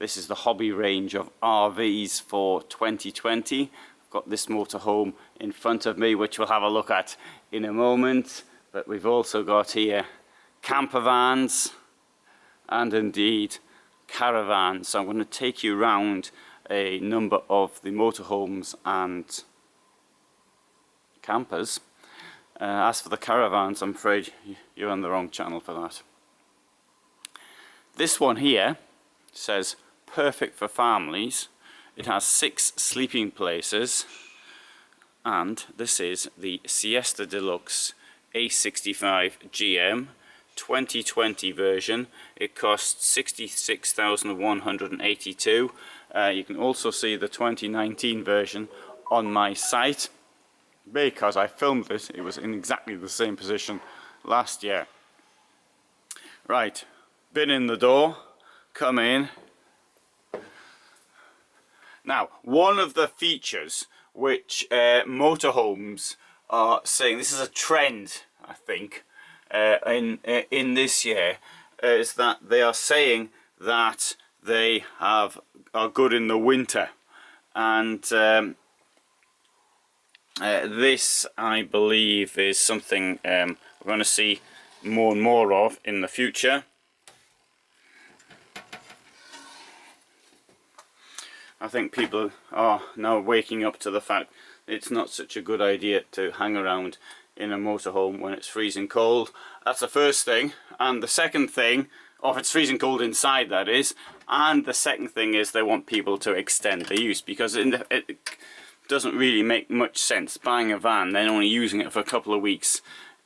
This is the hobby range of RVs for 2020. I've got this motorhome in front of me, which we'll have a look at in a moment. But we've also got here camper vans and indeed caravans. So I'm going to take you around a number of the motorhomes and campers. As for the caravans, I'm afraid you're on the wrong channel for that. This one here says perfect for families. It has 6 sleeping places, and this is the Siesta de Luxe A65 GM 2020 version. It costs 66,182. You can also see the 2019 version on my site, because I filmed it. It was in exactly the same position last year. Right, been in the door, come in. Now, one of the features which motorhomes are saying, this is a trend, I think, in this year, is that they are saying that they are good in the winter, and this, I believe, is something we're going to see more and more of in the future. I think people are now waking up to the fact it's not such a good idea to hang around in a motorhome when it's freezing cold. That's the first thing. And the second thing, if it's freezing cold inside, that is. And the second thing is they want people to extend the use, because it doesn't really make much sense buying a van then only using it for a couple of weeks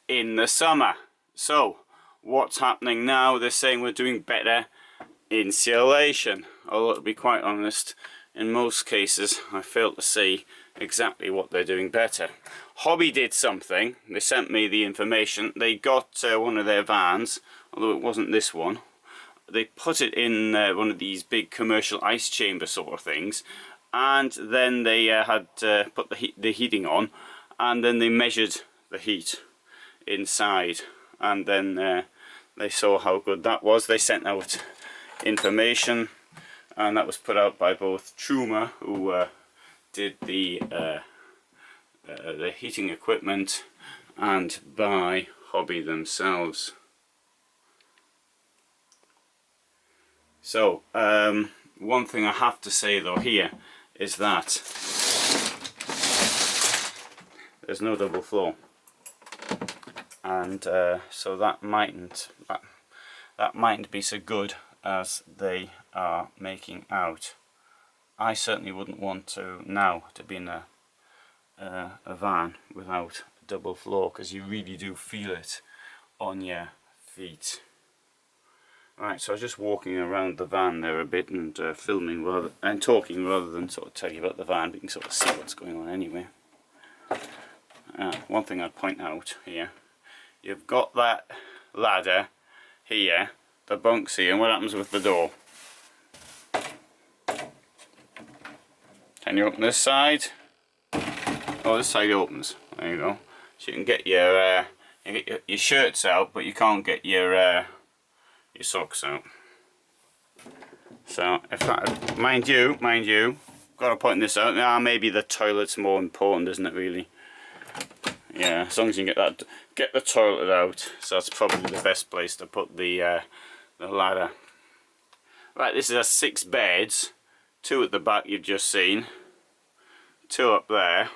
in the summer. So what's happening now? They're saying we're doing better insulation. Although, to be quite honest, in most cases I fail to see exactly what they're doing better. Hobby did something. They sent me the information. They got one of their vans, although it wasn't this one. They put it in one of these big commercial ice chamber sort of things, and then they had put the heating on, and then they measured the heat inside, and then they saw how good that was. They sent out information, and that was put out by both Truma, who did the heating equipment, and by Hobby themselves. So one thing I have to say though here is that there's no double floor, and so that mightn't be so good as they are making out. I certainly wouldn't want to now to be in a van without a double floor, because you really do feel it on your feet. Right, so I was just walking around the van there a bit and filming and talking rather than sort of tell you about the van, but you can sort of see what's going on anyway. One thing I'd point out here, you've got that ladder here, the bunks here, and what happens with the door? Can you open this side? Oh, this side opens. There you go. So you can get your shirts out, but you can't get your socks out. So if that, mind you, got to point this out. Now maybe the toilet's more important, isn't it? Really? Yeah. As long as you can get the toilet out. So that's probably the best place to put the ladder. Right. This is 6 beds. 2 at the back you've just seen. 2 up there.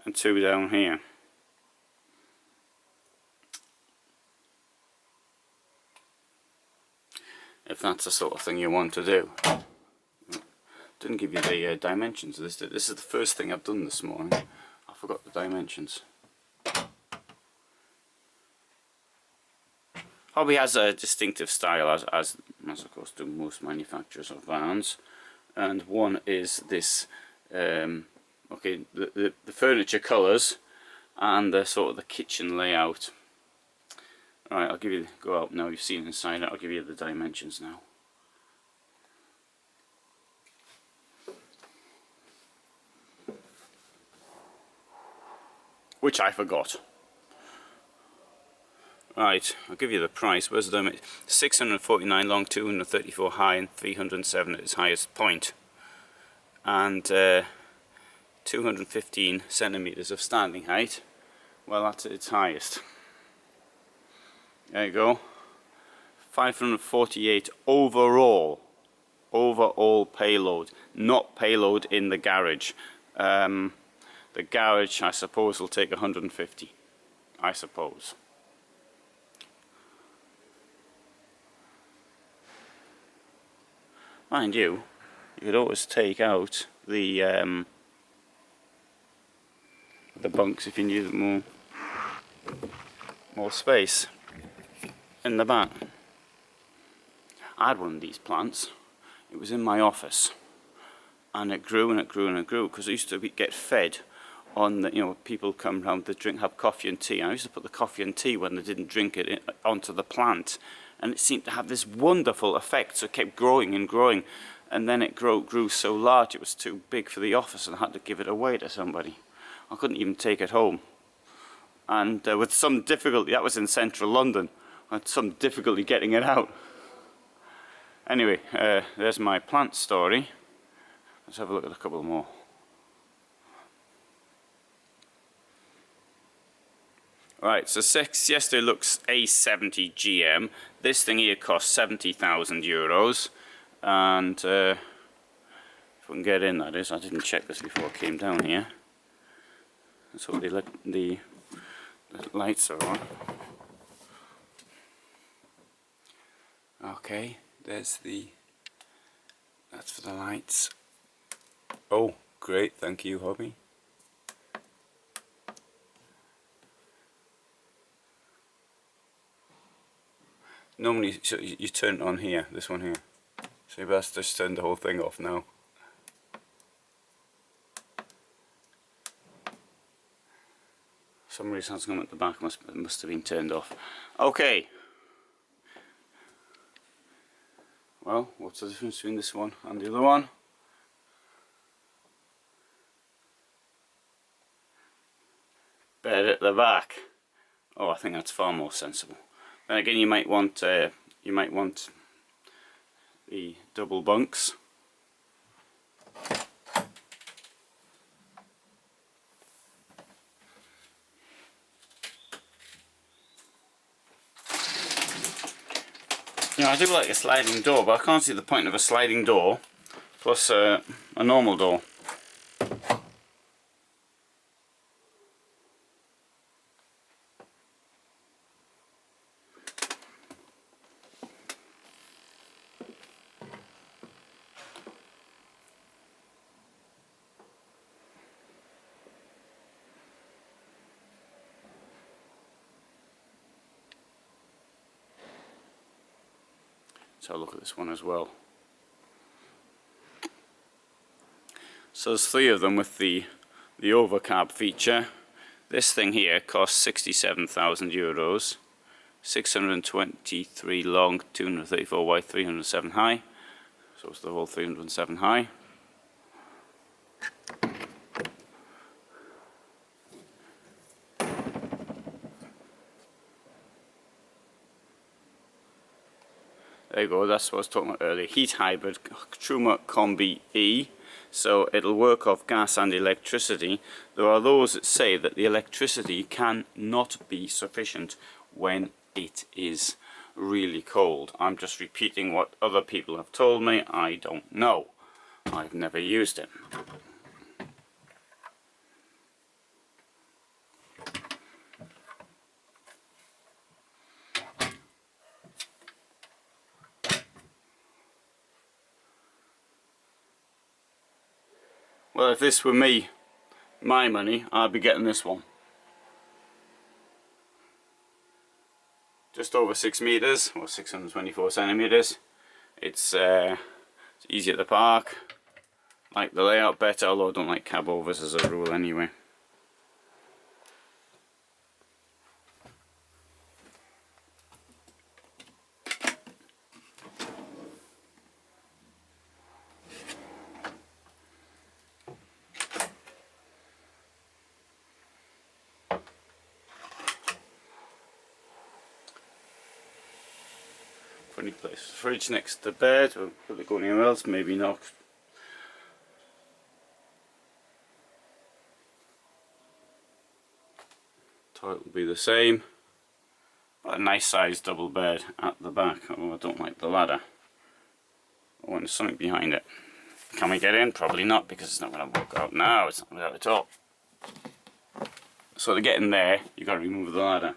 And 2 down here. If that's the sort of thing you want to do. Didn't give you the dimensions of this. This is the first thing I've done this morning. I forgot the dimensions. Hobby has a distinctive style, as of course do most manufacturers of vans, and one is this. Okay, the furniture colours and the sort of the kitchen layout. Alright, I'll give you, go out now, you've seen inside it, I'll give you the dimensions now. Which I forgot. Right, I'll give you the price. Where's the limit? 649 long, 234 high, and 307 at its highest point. And 215 centimeters of standing height. Well, that's at its highest. There you go. 548 overall payload, not payload in the garage. The garage, I suppose, will take 150. I suppose. Mind you, you could always take out the bunks if you needed more space in the back. I had one of these plants. It was in my office, and it grew and it grew and it grew because I used to get fed on the, people come round to have coffee and tea. And I used to put the coffee and tea when they didn't drink it onto the plant, and it seemed to have this wonderful effect. So it kept growing and growing, and then it grew so large it was too big for the office, and I had to give it away to somebody. I couldn't even take it home, and with some difficulty, that was in central London, I had some difficulty getting it out. Anyway, there's my plant story. Let's have a look at a couple more. Right, so Siesta de Luxe A70 GM. This thing here costs 70,000 euros. And if we can get in, that is. I didn't check this before I came down here. Let's hope the lights are on. Okay, that's for the lights. Oh, great, thank you, hubby. Normally, so you turn it on here, this one here. So you best just turn the whole thing off now. For some reason it's come at the back, must have been turned off. Okay. Well, what's the difference between this one and the other one? Bed at the back. Oh, I think that's far more sensible. Then again, you might want the double bunks. I do like a sliding door, but I can't see the point of a sliding door plus a normal door. So look at this one as well. So there's three of them with the overcab feature. This thing here costs 67,000 euros. 623 long, 234 wide, 307 high. So it's the whole 307 high. There you go, that's what I was talking about earlier. Heat hybrid, Truma Combi E. So it'll work off gas and electricity. There are those that say that the electricity can not be sufficient when it is really cold. I'm just repeating what other people have told me. I don't know. I've never used it. Well, if this were me, my money, I'd be getting this one. Just over 6 meters, or 624 centimeters. It's easy at the park. Like the layout better, although I don't like cab overs as a rule anyway. Funny place. Fridge next to the bed. Will it go anywhere else? Maybe not. Toilet will be the same. But a nice sized double bed at the back. Oh, I don't like the ladder. Oh, and there's something behind it. Can we get in? Probably not, because it's not going to work out now. It's not going to work out at all. So to get in there, you've got to remove the ladder.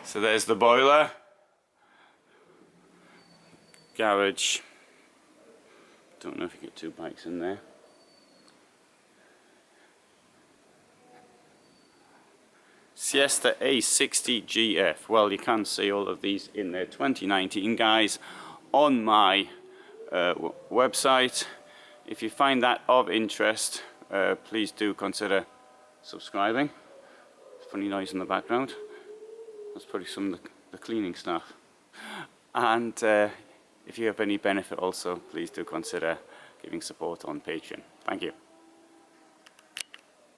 So there's the boiler, garage. Don't know if you get two bikes in there. Siesta A60 GF. Well, you can see all of these in there. 2019, guys, on my website. If you find that of interest, please do consider subscribing. Funny noise in the background. That's probably some of the cleaning staff. And if you have any benefit also, please do consider giving support on Patreon. Thank you.